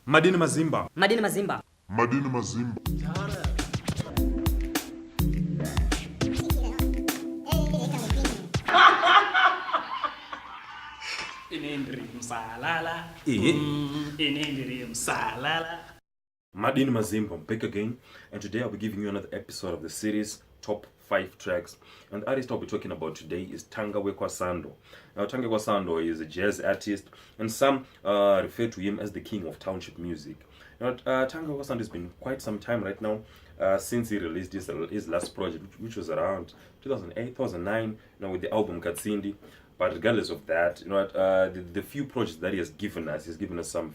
Madini Mazimba. Madini Mazimba. Madini Mazimba. Madini Mazimba, I'm back again, and today I'll be giving you another episode of the series Top 5 Tracks. And the artist I'll be talking about today is Tanga Wekwa Sando. Now, Tanga Wekwa Sando is a jazz artist, and some refer to him as the King of Township Music. Now, Tanga Wekwa Sando has been quite some time right now since he released his last project, which was around 2008, 2009, with the album Katsindi. But regardless of that, the few projects that he has given us, he's given us some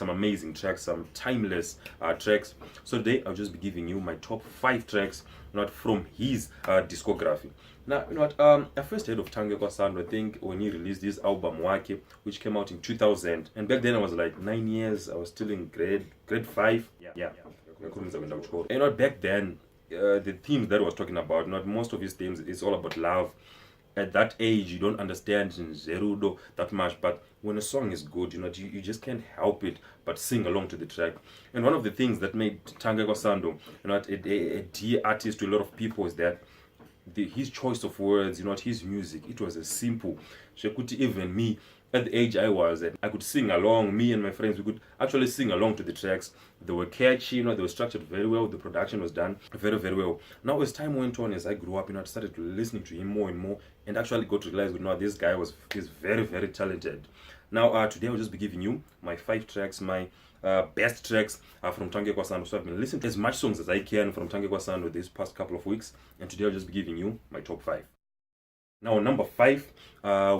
amazing tracks, some timeless tracks. So today I'll just be giving you my top 5 tracks, from his discography. Now, I first heard of Tanga Wekwa Sando, I think, when he released his album Wacky, which came out in 2000. And back then I was like 9 years. I was still in grade 5. Yeah. Back then, the themes that I was talking about, most of his themes, it's all about love. At that age, you don't understand Zerudo that much, but when a song is good, you just can't help it but sing along to the track. And one of the things that made Tanga Wekwa Sando, a dear artist to a lot of people is that his choice of words, his music, it was as simple. Even me, at the age I was at, I could sing along. Me and my friends, we could actually sing along to the tracks. They were catchy, they were structured very well. The production was done very, very well. Now, as time went on, as I grew up, I started listening to him more and more, and actually got to realize, this guy is very, very talented. Now, today I'll just be giving you my 5 tracks, my best tracks from Tanga Wekwa Sando. So I've been listening to as much songs as I can from Tanga Wekwa Sando this past couple of weeks, and today I'll just be giving you my top 5. Now, on number 5,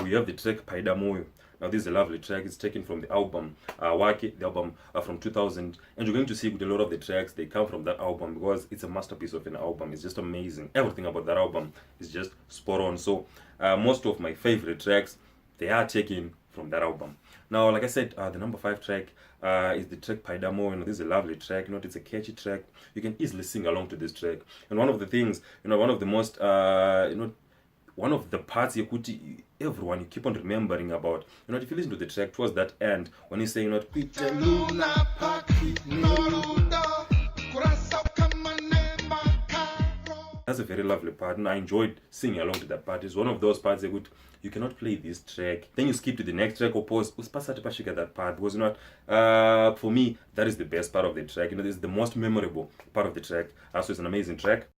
we have the track Paida Moyo. Now, this is a lovely track. It's taken from the album Wacky, the album from 2000. And you're going to see with a lot of the tracks, they come from that album because it's a masterpiece of an album. It's just amazing. Everything about that album is just spot on. So, most of my favorite tracks, they are taken from that album. Now, like I said, the number 5 track is the track Paida Moyo. This is a lovely track. It's a catchy track. You can easily sing along to this track. And one of the things, one of the most, one of the parts everyone you keep on remembering about, if you listen to the track towards that end, when he's saying, that's a very lovely part, and I enjoyed singing along to that part. It's one of those parts you cannot play this track, then you skip to the next track or pause, that part, because for me, that is the best part of the track. This is the most memorable part of the track. So it's an amazing track.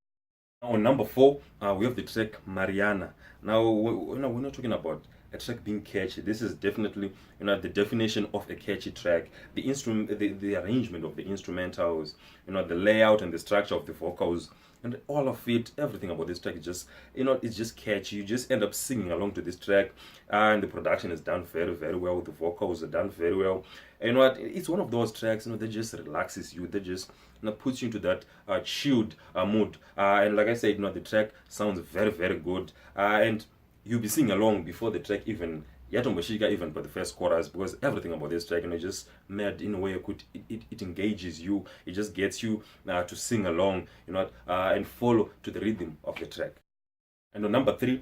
On number 4, we have the track Mariana. Now, we're not talking about a track being catchy. This is definitely, the definition of a catchy track. The instrument, the arrangement of the instrumentals, the layout and the structure of the vocals, and all of it, everything about this track is just, it's just catchy. You just end up singing along to this track, and the production is done very, very well. The vocals are done very well. And it's one of those tracks, that just relaxes you. That just puts you into that chilled mood. And like I said, the track sounds very, very good. And you'll be singing along before the track even even by the first chorus, because everything about this track, just made in a way it engages you. It just gets you to sing along, and follow to the rhythm of the track. And on number 3,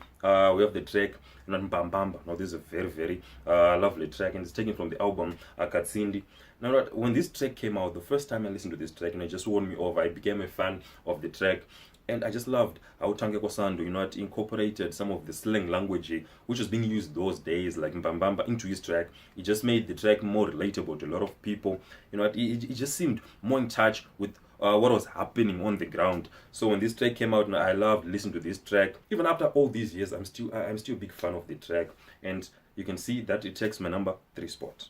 we have the track Bamba. Now, this is a very, very lovely track, and it's taken from the album Katsindi. Now, when this track came out, the first time I listened to this track, it just won me over. I became a fan of the track. And I just loved how Tanga Wekwa Sando, it incorporated some of the slang language which was being used those days, like Bamba, into his track. It just made the track more relatable to a lot of people. It just seemed more in touch with what was happening on the ground. So when this track came out, I loved listening to this track. Even after all these years, I'm still a big fan of the track. And you can see that it takes my number 3 spot.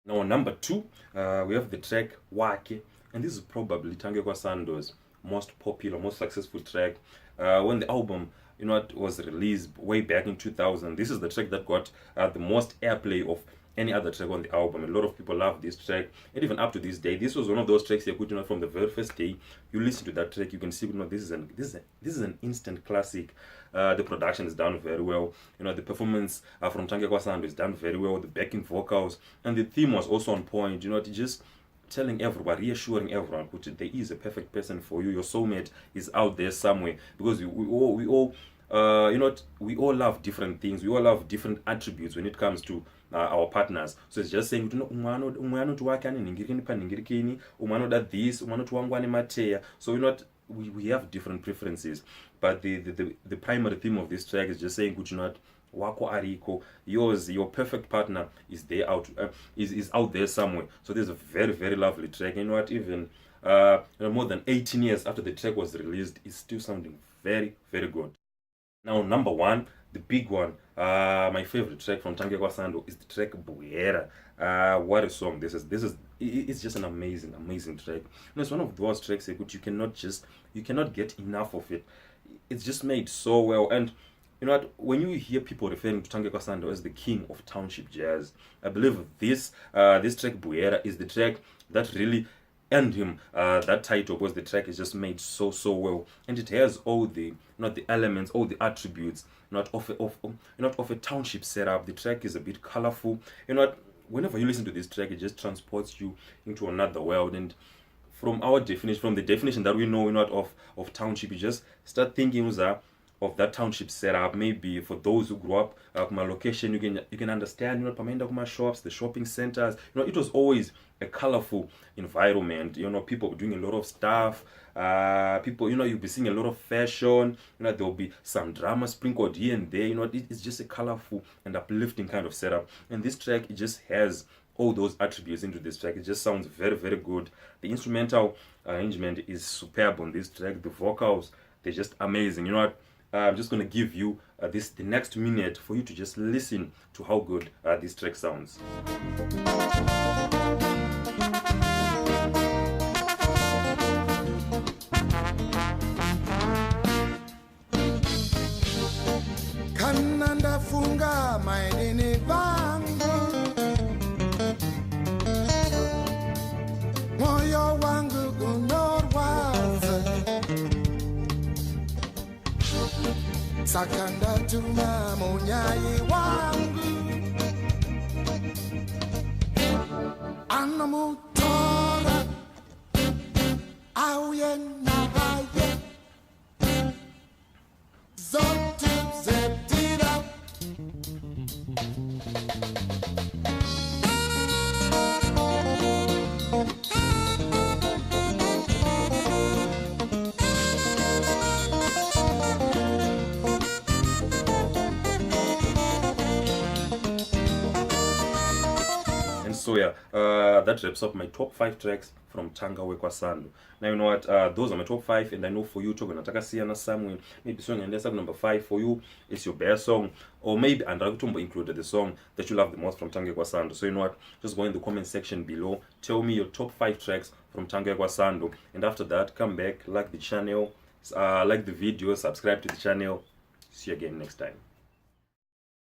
Now, on number 2, we have the track Wacky. And this is probably Tanga Wekwa Sando's most popular, most successful track. When the album, was released way back in 2000, this is the track that got the most airplay of any other track on the album. A lot of people love this track, and even up to this day, this was one of those tracks you could, from the very first day you listen to that track, you can see, this is an instant classic. The production is done very well. The performance from Tanga Wekwa Sando is done very well. The backing vocals and the theme was also on point. It just telling everyone, reassuring everyone, there is a perfect person for you. Your soulmate is out there somewhere, because we all love different things. We all have different attributes when it comes to our partners. So it's just saying umwe anoti wake ane nhingirikini panhingirikini, umwe anoda this, umwe anoti wangu ane mateya. So we have different preferences, but the primary theme of this track is just saying wako ariko, your perfect partner is there is out there somewhere. So there's a very, very lovely track. You know what, even more than 18 years after the track was released, it's still sounding very, very good. Now, number one, the big one, my favorite track from Tanga Wekwa Sando is the track Buera. What a song this is. It's just an amazing, amazing track. It's one of those tracks which you cannot get enough of it. It's just made so well. And you know what, when you hear people referring to Tanga Wekwa Sando as the King of Township Jazz, I believe this track Buera is the track that really earned him that title, because the track is just made so well, and it has all the the elements, all the attributes of a township setup. The track is a bit colorful. You know what, whenever you listen to this track, it just transports you into another world. And from the definition that we know, of township, you just start thinking of that township setup. Maybe for those who grew up my location, you can understand, pamaenda kuma shops, the shopping centers. It was always a colorful environment. People doing a lot of stuff. People, you'll be seeing a lot of fashion. There'll be some drama sprinkled here and there. It's just a colorful and uplifting kind of setup. And this track, it just has all those attributes into this track. It just sounds very, very good. The instrumental arrangement is superb on this track. The vocals, they're just amazing. I'm just going to give you the next minute for you to just listen to how good this track sounds. Kananda funga mainini bangu, moyo wangu unorwaza, sakanda tuma munyai wangu, anamutora auye nahaye zote zeptira. So yeah, that wraps up my top 5 tracks from Tanga Wekwa Sando. Now you know what, those are my top 5, and I know for you, Nataka Siana somewhere, maybe song and up number 5 for you is your best song, or maybe Andrakutumbo included the song that you love the most from Tanga Wekwa Sando. So you know what, just go in the comment section below, tell me your top 5 tracks from Tanga Wekwa Sando, and after that, come back, like the channel, like the video, subscribe to the channel. See you again next time.